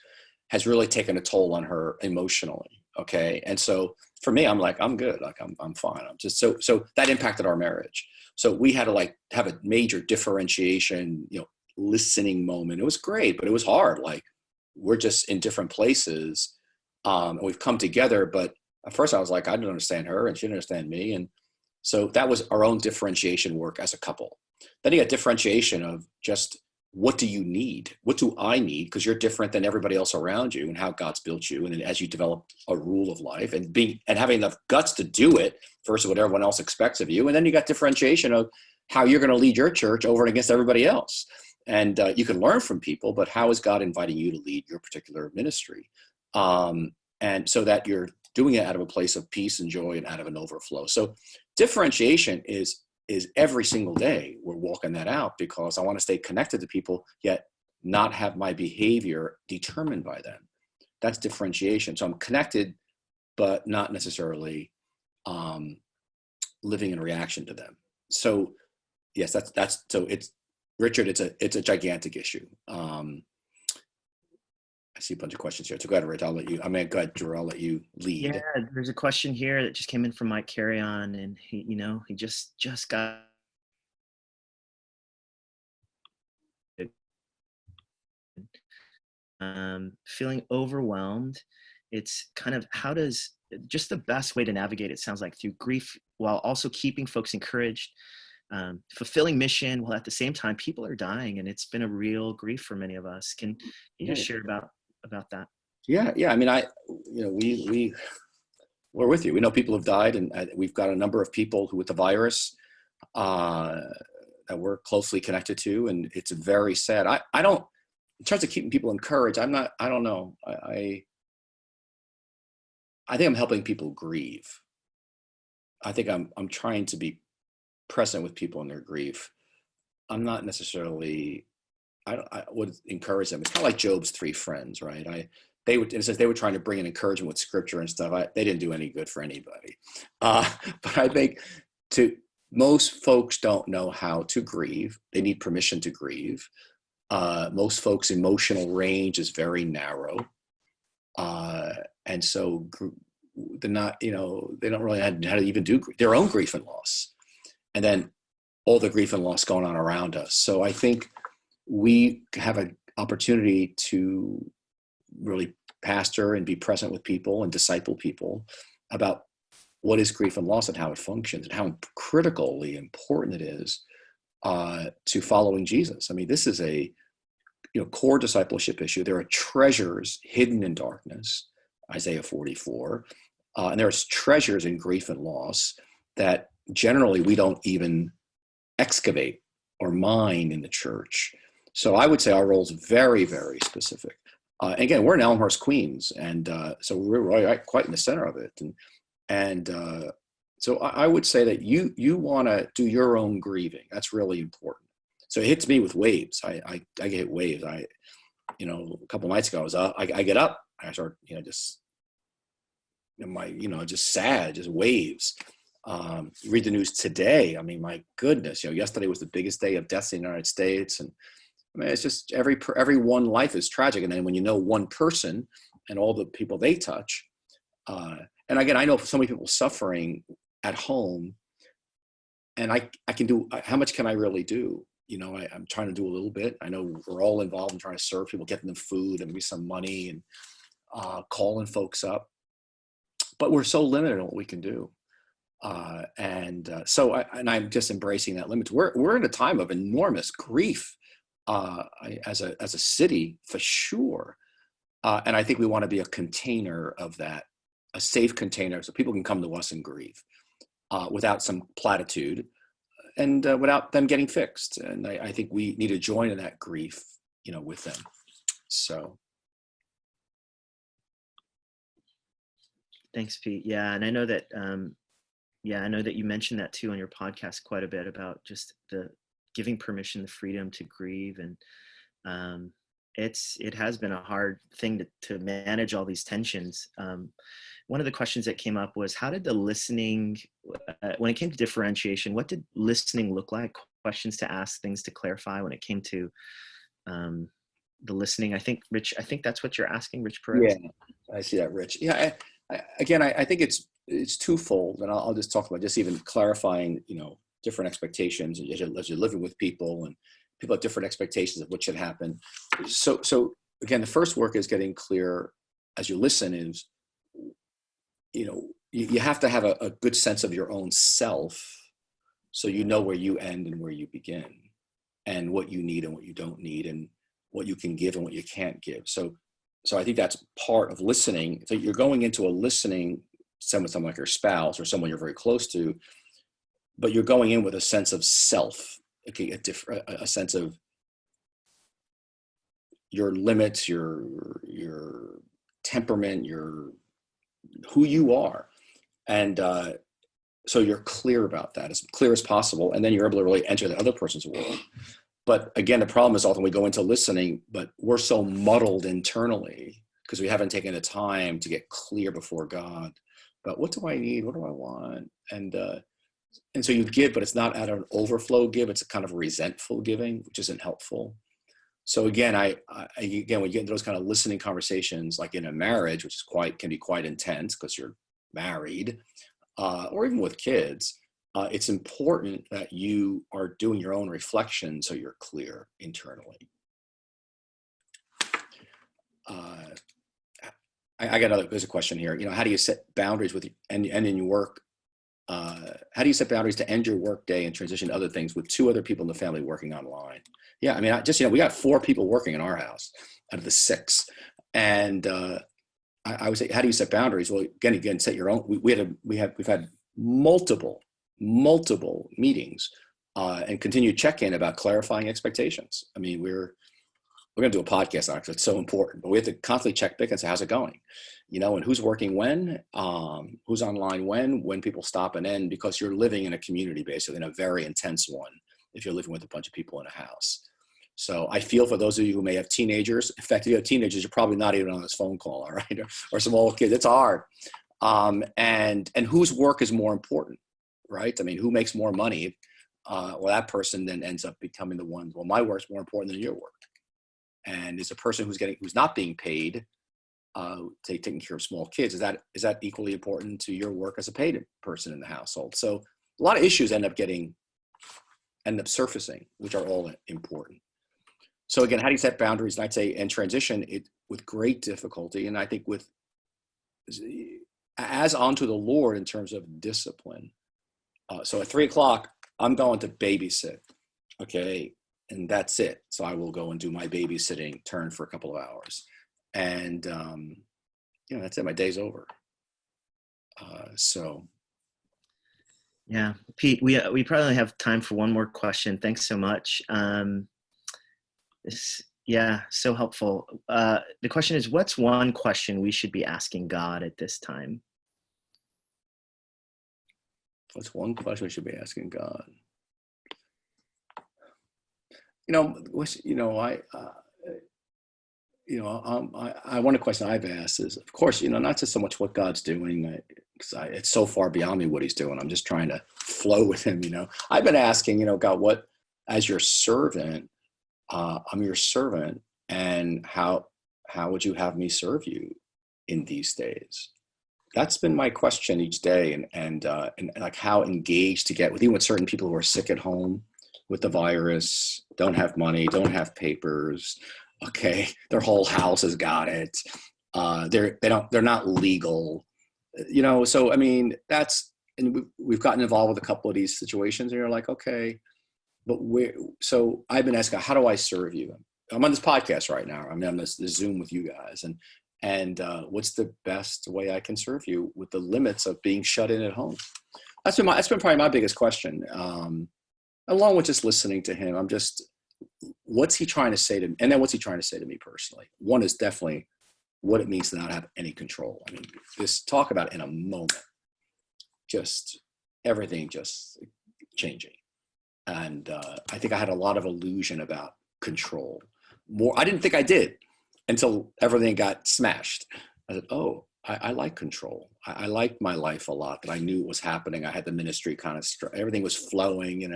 has really taken a toll on her emotionally. Okay. And so for me, I'm like, I'm good. Like I'm fine. I'm just, so that impacted our marriage. So we had to have a major differentiation, listening moment. It was great, but it was hard. Like, we're just in different places. And we've come together, but at first I was like, I didn't understand her and she didn't understand me. And so that was our own differentiation work as a couple. Then you got differentiation of just, what do you need? What do I need? Because you're different than everybody else around you and how God's built you. And then as you develop a rule of life and having enough guts to do it versus what everyone else expects of you. And then you got differentiation of how you're going to lead your church over and against everybody else. And you can learn from people, but how is God inviting you to lead your particular ministry? And so that you're doing it out of a place of peace and joy and out of an overflow. So differentiation is every single day we're walking that out, because I want to stay connected to people, yet not have my behavior determined by them. That's differentiation. So I'm connected, but not necessarily living in reaction to them. So yes, that's so it's, Richard, it's a gigantic issue. I see a bunch of questions here. So go ahead, Rich. Go ahead, Drew. I'll let you lead. Yeah, there's a question here that just came in from Mike Carrion, and he just got feeling overwhelmed. It's kind of, how does just the best way to navigate it sounds like through grief, while also keeping folks encouraged, fulfilling mission, while at the same time people are dying, and it's been a real grief for many of us. Can you just share about that? Yeah. I mean, we're with you. We know people have died, and we've got a number of people who with the virus that we're closely connected to, and it's very sad. I don't, in terms of keeping people encouraged, I don't know. I think I'm helping people grieve. I think I'm trying to be present with people in their grief. I'm not necessarily, I would encourage them. It's kind of like Job's 3 friends, right? They were trying to bring an encouragement with scripture and stuff. They didn't do any good for anybody. But I think most folks don't know how to grieve. They need permission to grieve. Most folks' emotional range is very narrow. And so they're not, they don't really know how to even do their own grief and loss. And then all the grief and loss going on around us. So I think we have an opportunity to really pastor and be present with people and disciple people about what is grief and loss and how it functions and how critically important it is to following Jesus. I mean, this is a core discipleship issue. There are treasures hidden in darkness, Isaiah 44, and there's treasures in grief and loss that generally we don't even excavate or mine in the church. So I would say our role is very, very specific. Again, we're in Elmhurst, Queens, and so we're right quite in the center of it. And so I would say that you want to do your own grieving. That's really important. So it hits me with waves. I get waves. A couple nights ago, I get up, I start, just sad, just waves. You read the news today. I mean, my goodness, yesterday was the biggest day of deaths in the United States. And I mean, it's just every one life is tragic. And then when you know one person and all the people they touch, and again, I know so many people suffering at home, and I can do, how much can I really do? I'm trying to do a little bit. I know we're all involved in trying to serve people, getting them food and maybe some money and calling folks up, but we're so limited in what we can do. So I'm just embracing that limit. We're in a time of enormous grief as a city, for sure. And I think we want to be a container of that, a safe container, so people can come to us and grieve without some platitude and without them getting fixed. And I think we need to join in that grief, with them. So. Thanks, Pete. Yeah, and I know that. I know that you mentioned that too on your podcast quite a bit about just the giving permission, the freedom to grieve, and it has been a hard thing to manage all these tensions. One of the questions that came up was, how did the listening, when it came to differentiation, what did listening look like? Questions to ask, things to clarify when it came to the listening. I think, Rich, that's what you're asking, Rich Perez. Yeah, I see that, Rich. Yeah, I think it's twofold, and I'll just talk about just even clarifying, different expectations as you're living with people, and people have different expectations of what should happen. So again, the first work is getting clear as you listen is, you have to have a good sense of your own self, so you know where you end and where you begin, and what you need and what you don't need, and what you can give and what you can't give. So I think that's part of listening. So you're going into a listening, someone like your spouse or someone you're very close to, but you're going in with a sense of self, okay, a sense of your limits, your temperament, who you are. And so you're clear about that, as clear as possible. And then you're able to really enter the other person's world. But again, the problem is often we go into listening, but we're so muddled internally because we haven't taken the time to get clear before God about what do I need? What do I want? And so you give, but it's not out of an overflow give. It's a kind of resentful giving, which isn't helpful. So again, again, when you get into those kind of listening conversations, like in a marriage, which can be quite intense because you're married, or even with kids, it's important that you are doing your own reflection so you're clear internally. I got there's a question here. How do you set boundaries with and in your work? How do you set boundaries to end your work day and transition to other things with 2 other people in the family working online? Yeah, I mean, we got 4 people working in our house out of the 6, and I would say, how do you set boundaries? Well, again, set your own. We've had multiple meetings and continued check-in about clarifying expectations. I mean, we're going to do a podcast on it because it's so important, but we have to constantly check back and say, how's it going? And who's working when, who's online when people stop and end, because you're living in a community, basically, in a very intense one, if you're living with a bunch of people in a house. So I feel for those of you who may have teenagers. In fact, if you have teenagers, you're probably not even on this phone call, all right? Or some old kids. It's hard. And whose work is more important, right? I mean, who makes more money? Well, that person then ends up becoming the one, well, my work's more important than your work. And is a person who's not being paid, taking care of small kids, is that equally important to your work as a paid person in the household? So a lot of issues end up surfacing, which are all important. So again, how do you set boundaries? And I'd say, and transition it with great difficulty. And I think as onto the Lord in terms of discipline. So at 3:00, I'm going to babysit. Okay. And that's it. So I will go and do my babysitting turn for a couple of hours. And, that's it. My day's over. Yeah, Pete, we probably have time for one more question. Thanks so much. So helpful. The question is, what's one question we should be asking God at this time? What's one question we should be asking God? One question I've asked is, of course, not just so much what God's doing. it's so far beyond me what he's doing. I'm just trying to flow with him, I've been asking, God, what, as your servant, I'm your servant, and how would you have me serve you in these days? That's been my question each day, and like how engaged to get with, even with certain people who are sick at home with the virus, don't have money, don't have papers. Okay, their whole house has got it. They're not legal. So I mean, and we've gotten involved with a couple of these situations, and you're like, okay, but so I've been asking, how do I serve you? I'm on this podcast right now. I'm on this Zoom with you guys, and what's the best way I can serve you with the limits of being shut in at home? That's been probably my biggest question. Along with just listening to him, what's he trying to say to me? And then what's he trying to say to me personally? One is definitely what it means to not have any control. I mean, this talk about in a moment, just everything just changing. And I think I had a lot of illusion about control. I didn't think I did until everything got smashed. I said, oh, I like control. I liked my life a lot, that I knew what was happening. I had the ministry kind of, everything was flowing, and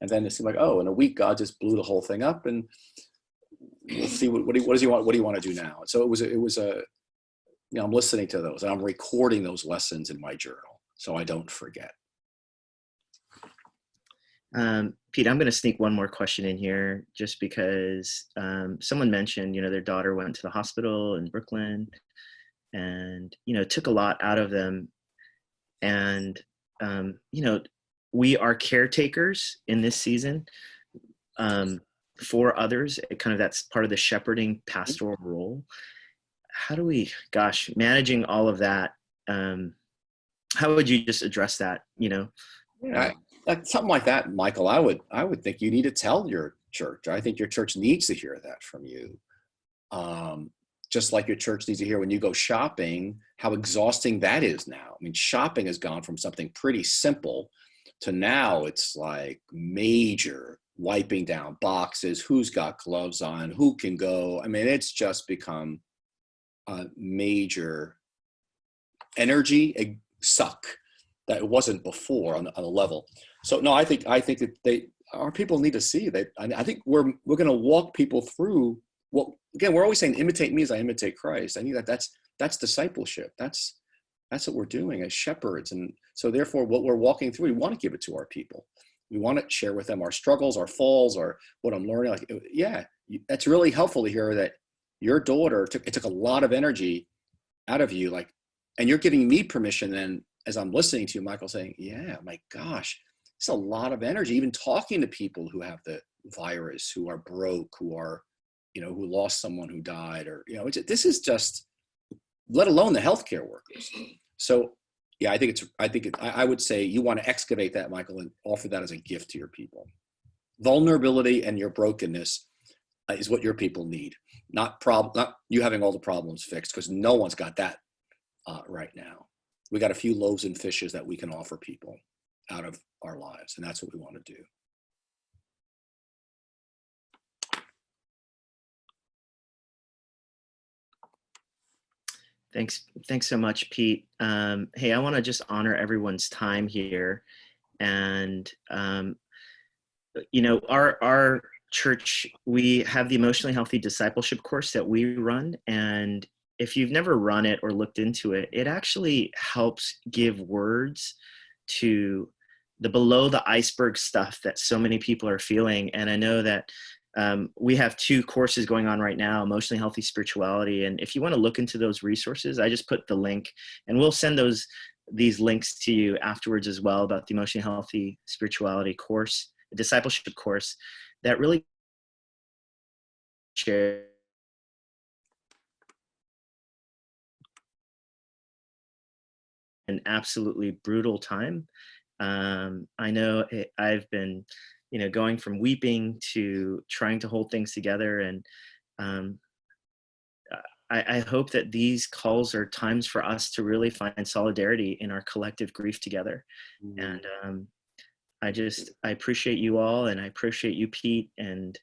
then it seemed like, oh, in a week, God just blew the whole thing up, and we'll see what does he want? What do you want to do now? So it was I'm listening to those, and I'm recording those lessons in my journal so I don't forget. Pete, I'm going to sneak one more question in here, just because someone mentioned, their daughter went to the hospital in Brooklyn, and, it took a lot out of them. And, we are caretakers in this season for others. That's part of the shepherding pastoral role. How do we, managing all of that, how would you just address that, Yeah, like something like that, Michael, I would think you need to tell your church. I think your church needs to hear that from you. Just like your church needs to hear when you go shopping, how exhausting that is now. I mean, shopping has gone from something pretty simple to now it's like major wiping down boxes, who's got gloves on, who can go. I mean, it's just become a major energy suck that it wasn't before on a level. So no, I think that our people need to see that. I think we're going to walk people through. Well, again, we're always saying, imitate me as I imitate Christ. I think that's discipleship. That's what we're doing as shepherds. And so therefore, what we're walking through, we want to give it to our people. We want to share with them our struggles, our falls, or what I'm learning. Like, yeah, that's really helpful to hear that your daughter took a lot of energy out of you. Like, and you're giving me permission then, as I'm listening to you, Michael, saying, yeah, my gosh, it's a lot of energy, even talking to people who have the virus, who are broke, who are, who lost someone who died, or, this is just, let alone the healthcare workers. So yeah, I would say you want to excavate that, Michael, and offer that as a gift to your people. Vulnerability and your brokenness is what your people need, not you having all the problems fixed, because no one's got that right now. We got a few loaves and fishes that we can offer people out of our lives, and that's what we want to do. Thanks so much, Pete. Hey, I want to just honor everyone's time here. And, our church, we have the Emotionally Healthy Discipleship course that we run. And if you've never run it or looked into it, it actually helps give words to the below the iceberg stuff that so many people are feeling. And I know that we have 2 courses going on right now, Emotionally Healthy Spirituality. And if you want to look into those resources, I just put the link, and we'll send these links to you afterwards as well, about the Emotionally Healthy Spirituality course, the discipleship course that really share an absolutely brutal time. I know I've been going from weeping to trying to hold things together. And I hope that these calls are times for us to really find solidarity in our collective grief together. Mm-hmm. And I appreciate you all, and I appreciate you, Pete, and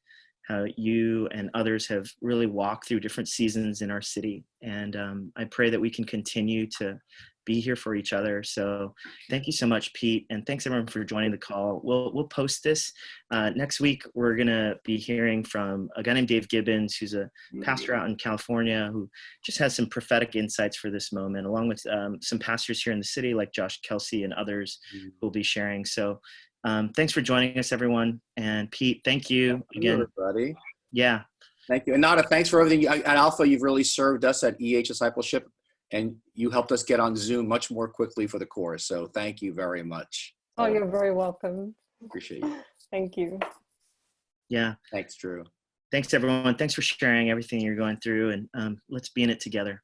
how you and others have really walked through different seasons in our city. And I pray that we can continue to be here for each other. So thank you so much, Pete. And thanks everyone for joining the call. We'll post this. Next week, we're going to be hearing from a guy named Dave Gibbons, who's a pastor out in California, who just has some prophetic insights for this moment, along with some pastors here in the city, like Josh Kelsey and others who will be sharing. So thanks for joining us, everyone. And Pete, thank you again. Everybody. Yeah. Thank you. And Nada, thanks for everything. At Alpha, you've really served us at Discipleship, and you helped us get on Zoom much more quickly for the course. So thank you very much. Oh, you're very welcome. Appreciate it. Thank you. Yeah. Thanks, Drew. Thanks, everyone. Thanks for sharing everything you're going through. And let's be in it together.